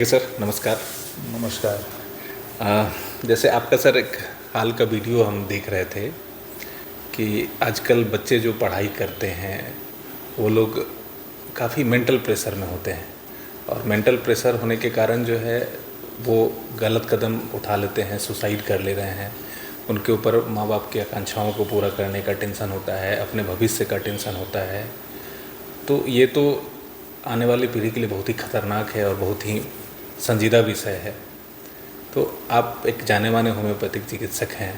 Sir नमस्कार। नमस्कार। जैसे आपका सर एक हाल का वीडियो हम देख रहे थे कि आजकल बच्चे जो पढ़ाई करते हैं वो लोग काफ़ी मेंटल प्रेशर में होते हैं और मेंटल प्रेशर होने के कारण जो है वो गलत कदम उठा लेते हैं, सुसाइड कर ले रहे हैं। उनके ऊपर माँ बाप की आकांक्षाओं को पूरा करने का टेंशन होता है, अपने भविष्य का टेंशन होता है। तो ये तो आने वाली पीढ़ी के लिए बहुत ही खतरनाक है और बहुत ही संजीदा विषय है। तो आप एक जाने माने होम्योपैथिक चिकित्सक हैं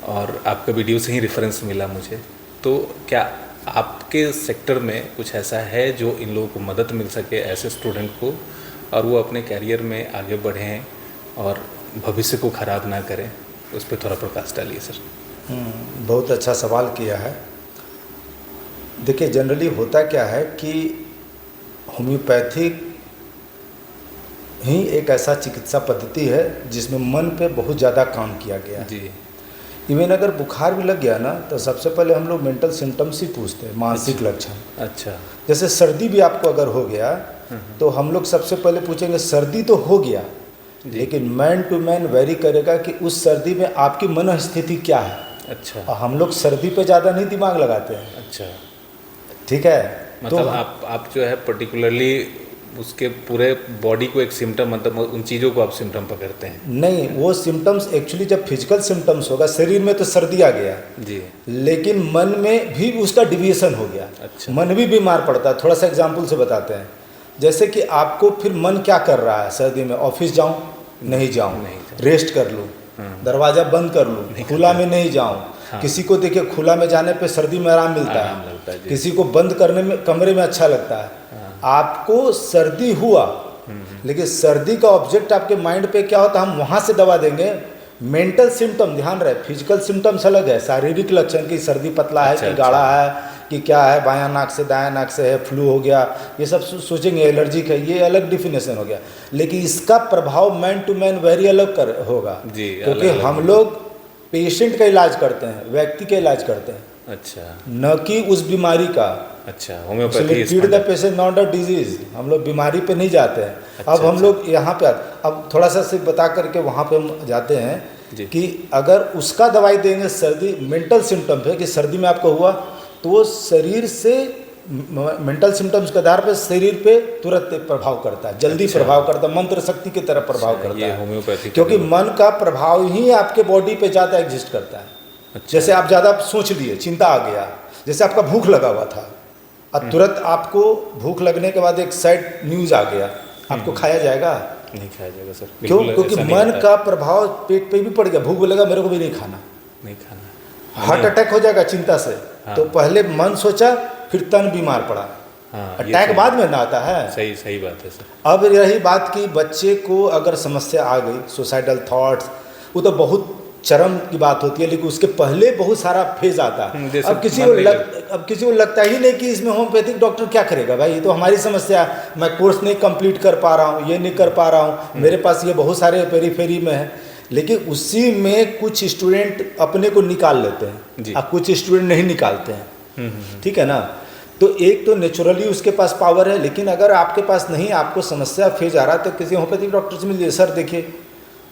और आपका वीडियो से ही रेफरेंस मिला मुझे। तो क्या आपके सेक्टर में कुछ ऐसा है जो इन लोगों को मदद मिल सके, ऐसे स्टूडेंट को, और वो अपने कैरियर में आगे बढ़ें और भविष्य को ख़राब ना करें? उस पर थोड़ा प्रकाश डालिए सर। बहुत अच्छा सवाल किया है। देखिए, जनरली होता क्या है कि होम्योपैथिक ही एक ऐसा चिकित्सा पद्धति है जिसमें मन पे बहुत ज़्यादा काम किया गया है। जी। इवन अगर बुखार भी लग गया ना तो सबसे पहले हम लोग मेंटल सिम्टम्स ही पूछते हैं, मानसिक लक्षण। अच्छा। जैसे सर्दी भी आपको अगर हो गया तो हम लोग सबसे पहले पूछेंगे सर्दी तो हो गया, लेकिन मैन टू मैन वेरी करेगा कि उस सर्दी में आपकी मनोस्थिति क्या है। अच्छा। और हम लोग सर्दी पे ज़्यादा नहीं दिमाग लगाते हैं। अच्छा, ठीक है। मतलब तो आप जो है पर्टिकुलरली उसके पूरे बॉडी को एक सिम्टम, मतलब उन चीज़ों को आप सिम्टम पकड़ते हैं? नहीं, वो सिम्टम्स एक्चुअली जब फिजिकल सिम्टम्स होगा, शरीर में तो सर्दी आ गया जी, लेकिन मन में भी उसका डिविएशन हो गया। अच्छा। मन भी बीमार पड़ता है। थोड़ा सा एग्जाम्पल से बताते हैं। जैसे कि आपको फिर मन क्या कर रहा है सर्दी में, ऑफिस जाऊं नहीं जाऊं, रेस्ट कर लूं, दरवाज़ा बंद कर लूं, खुला में नहीं जाऊं। हाँ। किसी को देखिए खुला में जाने पे सर्दी में आराम मिलता आराम लगता है, है, जी। किसी को बंद करने में कमरे में अच्छा लगता है। आपको सर्दी हुआ लेकिन सर्दी का ऑब्जेक्ट आपके माइंड पे क्या होता है, हम वहाँ से दवा देंगे। मेंटल सिम्टम ध्यान रहे, फिजिकल सिम्टम्स अलग है, शारीरिक लक्षण की सर्दी पतला है अच्छा, कि अच्छा। गाढ़ा है कि क्या है, बायां नाक से दायां नाक से है, फ्लू हो गया, ये सब सोचेंगे, एलर्जिक है, ये अलग डिफिनेशन हो गया। लेकिन इसका प्रभाव मैन टू मैन वेरी अलग होगा जी, क्योंकि अलग-अलग हम होगा। लोग पेशेंट का इलाज करते हैं, व्यक्ति का इलाज करते हैं, अच्छा। न कि उस बीमारी का। अच्छा, homeopathy treat the patient not a disease. हम लोग बीमारी पे नहीं जाते हैं। अच्छा, अब हम अच्छा। लोग यहाँ पे अब थोड़ा सा सिर्फ बता करके वहाँ पे हम जाते हैं जी। कि अगर उसका दवाई देंगे सर्दी मेंटल सिम्टम्स है कि सर्दी में आपको हुआ तो वो शरीर से मेंटल सिम्टम्स के आधार पर शरीर पे तुरंत प्रभाव करता है, जल्दी अच्छा। प्रभाव करता है, मंत्र शक्ति की तरह प्रभाव अच्छा, करता ये है, होम्योपैथी क्योंकि मन का प्रभाव ही आपके बॉडी पे ज़्यादा एग्जिस्ट करता है। अच्छा। जैसे आप ज़्यादा सोच लिए, चिंता आ गया, जैसे आपका भूख लगा हुआ था और तुरंत आपको भूख लगने के बाद एक सैड न्यूज़ आ गया, आपको खाया जाएगा? नहीं खाया जाएगा सर, क्यों? बिल्कुल क्योंकि ऐसा नहीं मन होता का प्रभाव पेट पे भी पड़ गया, भूख लगा मेरे को भी नहीं खाना, है। नहीं खाना, हार्ट अटैक हो जाएगा चिंता से। हाँ। तो पहले मन सोचा फिर तन बीमार पड़ा। हाँ, ये अटैक सही- बाद में ना आता है। सही सही बात है सर। अब रही बात कि बच्चे को अगर समस्या आ गई, सुसाइडल थॉट्स, वो तो बहुत चरम की बात होती है, लेकिन उसके पहले बहुत सारा फेज आता है। जैसे अब किसी मन को नहीं अब किसी को लगता ही नहीं कि इसमें होम्योपैथिक डॉक्टर क्या करेगा, भाई ये तो हमारी समस्या है, मैं कोर्स नहीं कंप्लीट कर पा रहा हूँ, ये नहीं कर पा रहा हूँ, मेरे पास ये बहुत सारे पेरीफेरी में है। लेकिन उसी में कुछ स्टूडेंट अपने को निकाल लेते जी। हैं और कुछ स्टूडेंट नहीं निकालते हैं। ठीक है ना। तो एक तो नेचुरली उसके पास पावर है, लेकिन अगर आपके पास नहीं, आपको समस्या फेज आ रहा है तो किसी होम्योपैथिक डॉक्टर से मिलिए। सर देखिए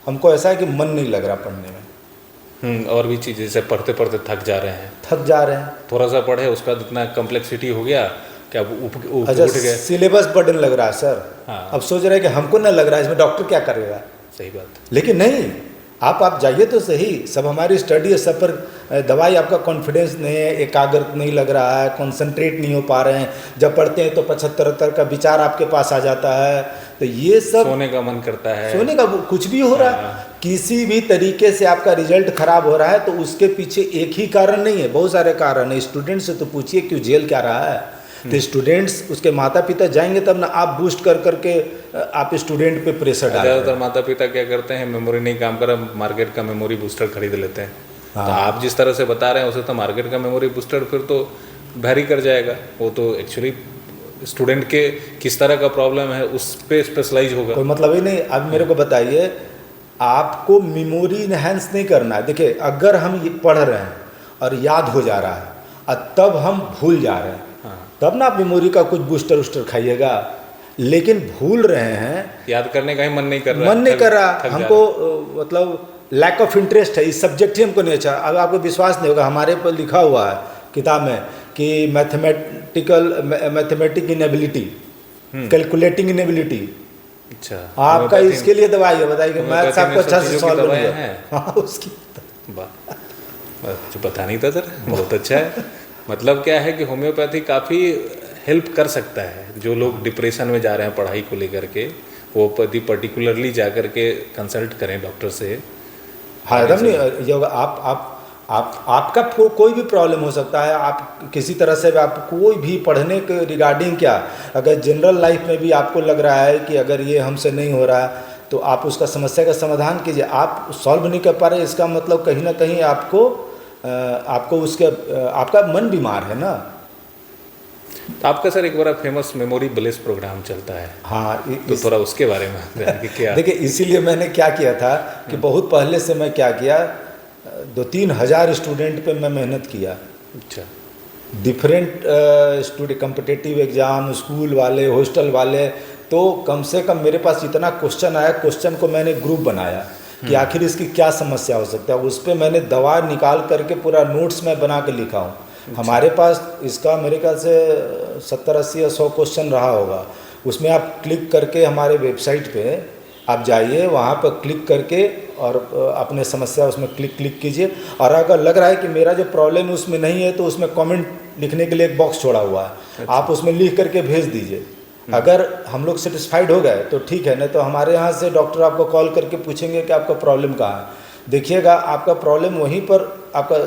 हमको ऐसा है कि मन नहीं लग रहा पढ़ने में, और भी चीज़ जैसे पढ़ते पढ़ते थक जा रहे हैं, थक जा रहे हैं। थोड़ा सा पढ़े उसका इतना कम्प्लेक्सिटी हो गया कि अब उठ अच्छा, गए। सिलेबस बर्डन लग रहा है सर। हाँ। अब सोच रहे हैं कि हमको ना लग रहा है, इसमें डॉक्टर क्या करेगा। सही बात। लेकिन नहीं, आप जाइए तो सही, सब हमारी स्टडी है, सब पर दवाई, आपका कॉन्फिडेंस नहीं है, एकाग्रता नहीं लग रहा है, कंसंट्रेट नहीं हो पा रहे हैं, जब पढ़ते हैं तो 75 का विचार आपके पास आ जाता है, तो ये सब सोने का मन करता है, सोने का कुछ भी हो रहा है। किसी भी तरीके से आपका रिजल्ट खराब हो रहा है तो उसके पीछे एक ही कारण नहीं है, बहुत सारे कारण है। स्टूडेंट से तो पूछिए क्यों झेल क्या रहा है, तो स्टूडेंट्स, उसके माता पिता जाएंगे तब ना आप बूस्ट कर करके आप स्टूडेंट पे प्रेशर डाल रहे हैं। ज़्यादातर माता पिता क्या करते हैं, मेमोरी नहीं काम कर रहा, मार्केट का मेमोरी बूस्टर खरीद लेते हैं। तो आप जिस तरह से बता रहे हैं उसे तो मार्केट का मेमोरी बूस्टर फिर तो भारी कर जाएगा। वो तो एक्चुअली स्टूडेंट के किस तरह का प्रॉब्लम है उस पर स्पेशलाइज होगा। कोई मतलब ही नहीं। अब मेरे को बताइए, आपको मेमोरी इनहेंस नहीं करना है। देखिए अगर हम ये पढ़ रहे हैं और याद हो जा रहा है और तब हम भूल जा रहे हैं, तब ना आप मेमोरी का कुछ बूस्टर वूस्टर खाइएगा। लेकिन भूल रहे हैं, याद करने का ही मन नहीं कर रहा, मन नहीं कर रहा थक जा हमको, मतलब लैक ऑफ इंटरेस्ट है, इस सब्जेक्ट ही हमको नहीं अच्छा। अब आपको विश्वास नहीं होगा, हमारे पर लिखा हुआ है किताब में कि मैथमेटिक इनेबिलिटी, कैलकुलेटिंग इनेबिलिटी। अच्छा, आपका इसके लिए दवाई है, बताइए मैथ्स आपको अच्छा से सॉल्व नहीं है। हाँ उसकी वाह, जो पता नहीं था सर, बहुत अच्छा है। मतलब क्या है कि होम्योपैथी काफ़ी हेल्प कर सकता है, जो लोग डिप्रेशन में जा रहे हैं पढ़ाई को लेकर के, वो पर्टिकुलरली जा कर के कंसल्ट करें डॉक्टर से। हाँ एकदम नहीं, ये होगा आपका कोई भी प्रॉब्लम हो सकता है, आप किसी तरह से भी, आप कोई भी पढ़ने के रिगार्डिंग क्या, अगर जनरल लाइफ में भी आपको लग रहा है कि अगर ये हमसे नहीं हो रहा है तो आप उसका समस्या का समाधान कीजिए। आप सॉल्व नहीं कर पा रहे, इसका मतलब कहीं ना कहीं आपको उसके आपका मन बीमार है ना। तो आपका सर एक बड़ा फेमस मेमोरी ब्लेस प्रोग्राम चलता है, हाँ तो थोड़ा उसके बारे में कि क्या। देखिए इसीलिए मैंने क्या किया था कि बहुत पहले से मैं क्या किया, 2-3 हज़ार स्टूडेंट पे मैं मेहनत किया। अच्छा, different student competitive exam, school वाले, हॉस्टल वाले, तो कम से कम मेरे पास इतना क्वेश्चन आया, क्वेश्चन को मैंने ग्रुप बनाया कि आखिर इसकी क्या समस्या हो सकता है, उस पर मैंने दवा निकाल करके पूरा नोट्स में बना के लिखा हूँ। हमारे पास इसका मेरे ख्याल से 70, 80 या 100 क्वेश्चन रहा होगा। उसमें आप क्लिक करके हमारे वेबसाइट पे आप जाइए, वहाँ पर क्लिक करके और अपने समस्या उसमें क्लिक कीजिए, और अगर लग रहा है कि मेरा जो प्रॉब्लम उसमें नहीं है तो उसमें कमेंट लिखने के लिए एक बॉक्स छोड़ा हुआ है। अच्छा। आप उसमें लिख करके भेज दीजिए। अगर हम लोग सेटिस्फाइड हो गए तो ठीक है, नहीं तो हमारे यहाँ से डॉक्टर आपको कॉल करके पूछेंगे कि आपका प्रॉब्लम कहाँ है। देखिएगा आपका प्रॉब्लम वहीं पर आपका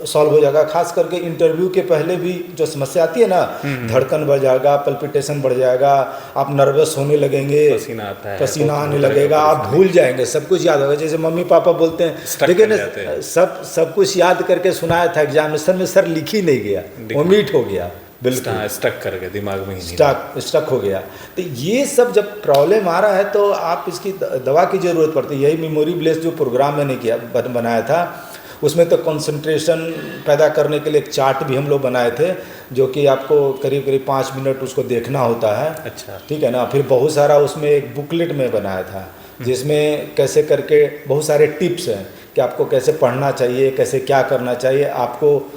सॉल्व हो जाएगा। खास करके इंटरव्यू के पहले भी जो समस्या आती है ना, धड़कन बढ़ जाएगा, पल्पिटेशन बढ़ जाएगा, आप नर्वस होने लगेंगे, पसीना आता है, पसीना आने लगेगा, आप भूल जाएंगे, सब कुछ याद होगा। जैसे मम्मी पापा बोलते हैं, लेकिन सब कुछ याद करके सुनाया था एग्जामिनेशन में, सर लिख ही नहीं गया, ओमिट हो गया, बिल्कुल स्टक कर गया, दिमाग में ही स्टक हो गया। तो ये सब जब प्रॉब्लम आ रहा है तो आप इसकी दवा की ज़रूरत पड़ती है। यही मेमोरी ब्लेस जो प्रोग्राम मैंने किया बनाया था, उसमें तो कंसंट्रेशन पैदा करने के लिए एक चार्ट भी हम लोग बनाए थे, जो कि आपको करीब करीब 5 मिनट उसको देखना होता है। अच्छा, ठीक है ना। फिर बहुत सारा उसमें एक बुकलेट में बनाया था, जिसमें कैसे करके बहुत सारे टिप्स हैं कि आपको कैसे पढ़ना चाहिए, कैसे क्या करना चाहिए आपको,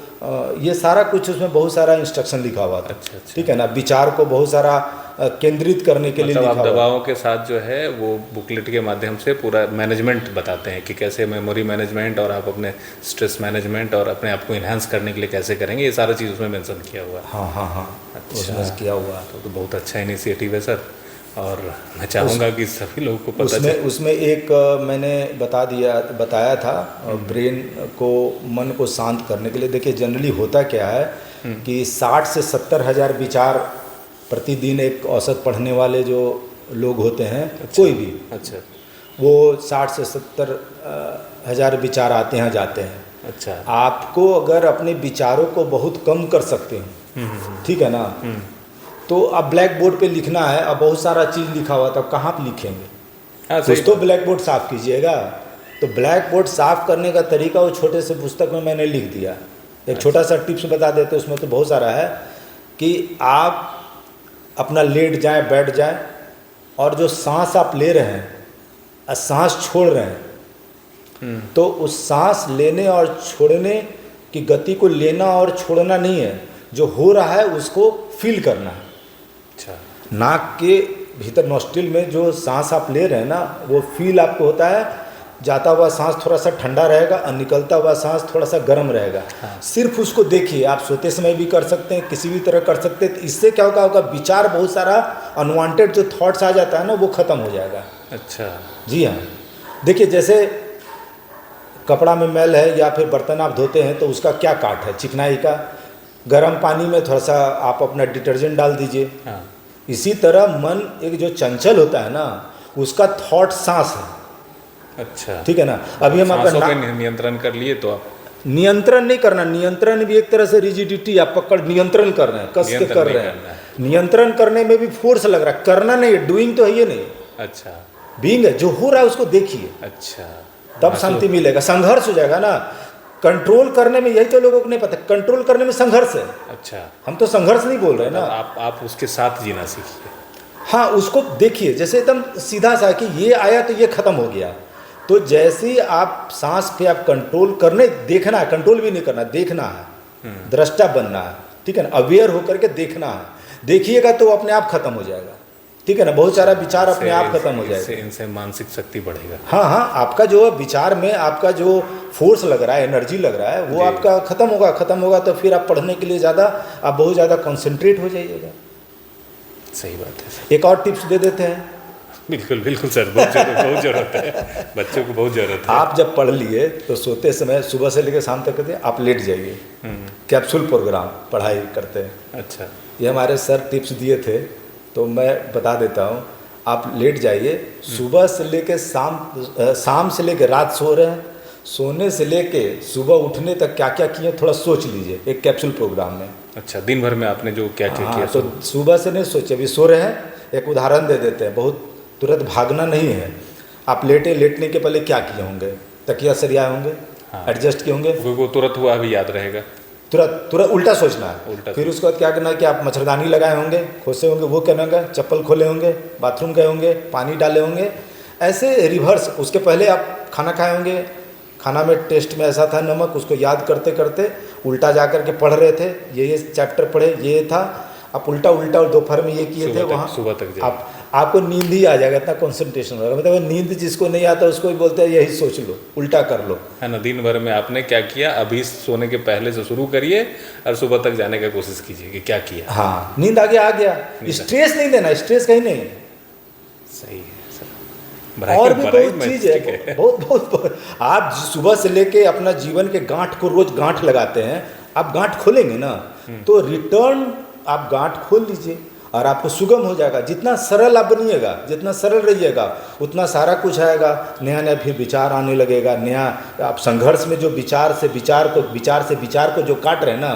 ये सारा कुछ उसमें बहुत सारा इंस्ट्रक्शन लिखा हुआ था। अच्छा। ठीक है ना। विचार को बहुत सारा केंद्रित करने के लिए लिखा हुआ। आप दवाओं के साथ जो है वो बुकलेट के माध्यम से पूरा मैनेजमेंट बताते हैं कि कैसे मेमोरी मैनेजमेंट और आप अपने स्ट्रेस मैनेजमेंट और अपने आप को इन्हांस करने के लिए कैसे करेंगे, ये सारा चीज़ उसमें मेंशन किया हुआ है। हाँ अच्छा, उसमें किया हुआ तो बहुत अच्छा इनिशिएटिव है सर, और मैं चाहूँगा कि सभी लोगों को पता चले। उसमें एक मैंने बताया था ब्रेन को, मन को शांत करने के लिए। देखिए जनरली होता क्या है कि 60 से 70 हज़ार विचार प्रतिदिन एक औसत पढ़ने वाले जो लोग होते हैं, अच्छा, कोई भी, अच्छा, वो 60 से 70 हज़ार विचार आते हैं जाते हैं। अच्छा, आपको अगर अपने विचारों को बहुत कम कर सकते हैं, ठीक है ना, तो अब ब्लैक बोर्ड पे लिखना है, अब बहुत सारा चीज़ लिखा हुआ था, कहाँ पे लिखेंगे? कुछ तो ब्लैक बोर्ड साफ़ कीजिएगा। तो ब्लैक बोर्ड साफ़ करने का तरीका वो छोटे से पुस्तक में मैंने लिख दिया। एक छोटा सा टिप्स बता देते, उसमें तो बहुत सारा है कि आप अपना लेट जाएं, बैठ जाएं, और जो सांस आप ले रहे हैं और सांस छोड़ रहे हैं, तो उस सांस लेने और छोड़ने की गति को लेना और छोड़ना नहीं है, जो हो रहा है उसको फील करना है। अच्छा, नाक के भीतर नॉस्ट्रिल में जो सांस आप ले रहे हैं ना, वो फील आपको होता है। जाता हुआ सांस थोड़ा सा ठंडा रहेगा और निकलता हुआ सांस थोड़ा सा गर्म रहेगा। हाँ। सिर्फ उसको देखिए, आप सोते समय भी कर सकते हैं, किसी भी तरह कर सकते हैं। तो इससे क्या होगा, विचार बहुत सारा अनवांटेड जो थॉट्स आ जाता है ना, वो ख़त्म हो जाएगा। अच्छा, जी हाँ। देखिए जैसे कपड़ा में मैल है या फिर बर्तन आप धोते हैं तो उसका क्या काट है, चिकनाई का। गर्म पानी में थोड़ा सा आप अपना डिटर्जेंट डाल दीजिए। हाँ। इसी तरह मन एक जो चंचल होता है ना, उसका थॉट सांस है। अच्छा, ठीक है ना। अभी हम आपका नियंत्रण कर लिए तो आप नियंत्रण नहीं करना, नियंत्रण भी एक तरह से रिजिडिटी, आप पकड़ नियंत्रण कर रहे हैं, कस के कर रहे हैं। नियंत्रण करने में भी फोर्स लग रहा है, करना नहीं है, डूइंग तो है ये नहीं। अच्छा, बीइंग है, जो हो रहा है उसको देखिए। अच्छा, तब शांति मिलेगा। संघर्ष हो जाएगा ना, कंट्रोल करने में, यही तो लोगों को नहीं पता, कंट्रोल करने में संघर्ष है। अच्छा, हम तो संघर्ष नहीं बोल रहे ना। आप उसके साथ जीना सीखिए। हाँ उसको देखिए जैसे एकदम सीधा सा कि ये आया तो ये खत्म हो गया। तो जैसे ही आप सांस पे आप कंट्रोल करने देखना है, कंट्रोल भी नहीं करना, देखना है, दृष्टा बनना है, ठीक है ना, अवेयर होकर के देखना है। देखिएगा तो अपने आप खत्म हो जाएगा, ठीक है ना, बहुत सारा विचार अपने आप खत्म हो जाएगा। इनसे मानसिक शक्ति बढ़ेगा। हाँ हाँ, आपका जो विचार में आपका जो फोर्स लग रहा है, एनर्जी लग रहा है, वो आपका खत्म होगा तो फिर आप पढ़ने के लिए आप बहुत ज़्यादा कॉन्सेंट्रेट हो जाइएगा। सही बात है सर। एक और टिप्स दे देते हैं। बिल्कुल बिल्कुल सर, बहुत ज़रूरत है, बच्चों को बहुत ज़रूरत है। आप जब पढ़ लिए तो सोते समय सुबह से लेकर शाम तक आप लेट जाइए, कैप्सूल प्रोग्राम पढ़ाई करते हैं। अच्छा, ये हमारे सर टिप्स दिए थे तो मैं बता देता हूँ। आप लेट जाइए, सुबह से लेकर शाम से लेकर रात सो रहे हैं, सोने से लेके सुबह उठने तक क्या क्या किए थोड़ा सोच लीजिए एक कैप्सूल प्रोग्राम में। अच्छा, दिन भर में आपने जो क्या क्या किया? तो सुबह से नहीं सोचिए, अभी सो रहे हैं, एक उदाहरण दे देते हैं, बहुत तुरंत भागना नहीं है। आप लेटने के पहले क्या किए होंगे? तकिया सरियाए होंगे, एडजस्ट किए होंगे, वो तुरंत हुआ भी याद रहेगा। तुरंत उल्टा सोचना है। फिर उसके बाद क्या करना है कि आप मच्छरदानी लगाए होंगे, खोसे होंगे, वो करना होगा, चप्पल खोले होंगे, बाथरूम गए होंगे, पानी डाले होंगे, ऐसे रिवर्स। उसके पहले आप खाना खाए होंगे, खाना में टेस्ट में ऐसा था नमक, उसको याद करते करते उल्टा जा कर के पढ़ रहे थे, ये चैप्टर पढ़े, ये था, आप उल्टा और दोपहर में ये किए थे, वहाँ सुबह तक आपको नींद ही आ जाएगा, इतना कंसंट्रेशन होगा। मतलब नींद जिसको नहीं आता उसको भी बोलते हैं यही सोच लो, उल्टा कर लो, है ना। दिन भर में आपने क्या किया, अभी सोने के पहले से शुरू करिए और सुबह तक जाने का कोशिश कीजिए कि क्या किया। हाँ, नींद आ गया। स्ट्रेस नहीं देना, स्ट्रेस कहीं नहीं। सही है सर। और भी बहुत चीज़ है, बहुत। आप सुबह से लेके अपना जीवन के गांठ को रोज गांठ लगाते हैं, आप गांठ खोलेंगे ना तो रिटर्न आप गांठ खोल लीजिए और आपको सुगम हो जाएगा। जितना सरल आप बनिएगा, जितना सरल रहिएगा, उतना सारा कुछ आएगा। नया फिर विचार आने लगेगा, नया आप संघर्ष में जो विचार से विचार को जो काट रहे हैं ना,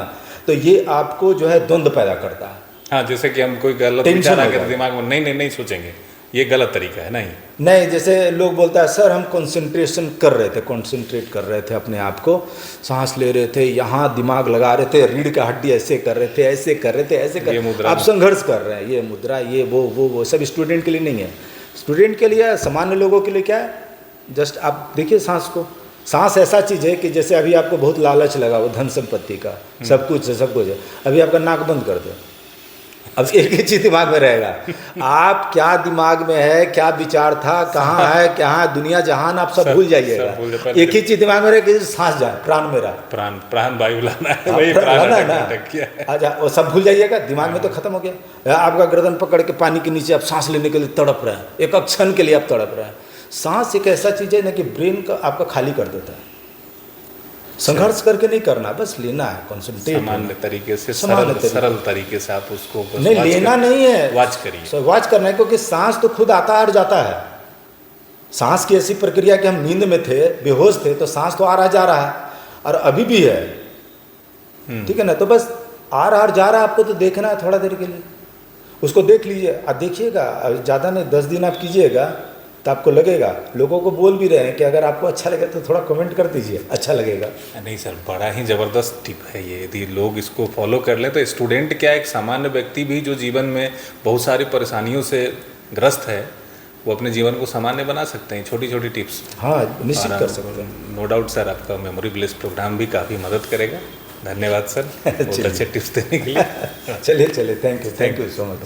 तो ये आपको जो है द्वंद्व पैदा करता है। हाँ, जैसे कि हम कोई गलत विचार आकर दिमाग में नहीं सोचेंगे, ये गलत तरीका है। नहीं, जैसे लोग बोलता है सर हम कंसंट्रेट कर रहे थे अपने आप को, सांस ले रहे थे, यहाँ दिमाग लगा रहे थे, रीढ़ का हड्डी ऐसे कर रहे थे, ऐसे कर रहे थे, आप संघर्ष कर रहे हैं। ये मुद्रा, ये वो सब स्टूडेंट के लिए नहीं है। स्टूडेंट के लिए, सामान्य लोगों के लिए क्या है, जस्ट आप देखिए सांस को। सांस ऐसा चीज़ है कि जैसे अभी आपको बहुत लालच लगा वो धन संपत्ति का, सब कुछ है, अभी आपका नाक बंद कर दो, अब एक ही चीज़ दिमाग में रहेगा, आप क्या दिमाग में है, क्या विचार था, कहाँ है, क्या है, दुनिया जहान, आप सब भूल जाइएगा। एक ही चीज़ दिमाग में रहे कि सांस जाए, प्राण मेरा, प्राण वायु लाना है, वही प्राण अटक। अच्छा, वो सब भूल जाइएगा, दिमाग में तो खत्म हो गया। आपका गर्दन पकड़ के पानी के नीचे आप सांस लेने के लिए तड़प रहे हैं, एक क्षण के लिए आप तड़प रहे हैं। सांस एक ऐसा चीज़ है ना कि ब्रेन का आपका खाली कर देता है। संघर्ष करके नहीं करना, बस लेना है, कंसंट्रेट, सामान्य तरीके से, सरल तरीके से आप उसको नहीं लेना नहीं है, वॉच करिए, वॉच करना है। क्योंकि सांस तो खुद आता और जाता है। सांस की ऐसी प्रक्रिया कि हम नींद में थे, बेहोश थे, तो सांस तो आ रहा जा रहा है और अभी भी है, ठीक है ना। तो बस आ रहा और जा रहा है, आपको तो देखना है थोड़ा देर के लिए, उसको देख लीजिए। आप देखिएगा, ज़्यादा नहीं, 10 दिन आप कीजिएगा तो आपको लगेगा। लोगों को बोल भी रहे हैं कि अगर आपको अच्छा लगे तो थोड़ा कमेंट कर दीजिए, अच्छा लगेगा। नहीं सर, बड़ा ही ज़बरदस्त टिप है ये। यदि लोग इसको फॉलो कर लें तो स्टूडेंट क्या, एक सामान्य व्यक्ति भी जो जीवन में बहुत सारी परेशानियों से ग्रस्त है, वो अपने जीवन को सामान्य बना सकते हैं, छोटी छोटी टिप्स। हाँ, निश्चित कर सकते हैं। नो डाउट सर, आपका मेमोरी ब्लेस प्रोग्राम भी काफ़ी मदद करेगा। धन्यवाद सर, बहुत अच्छे टिप्स देने के लिए। चलिए, थैंक यू सो मच।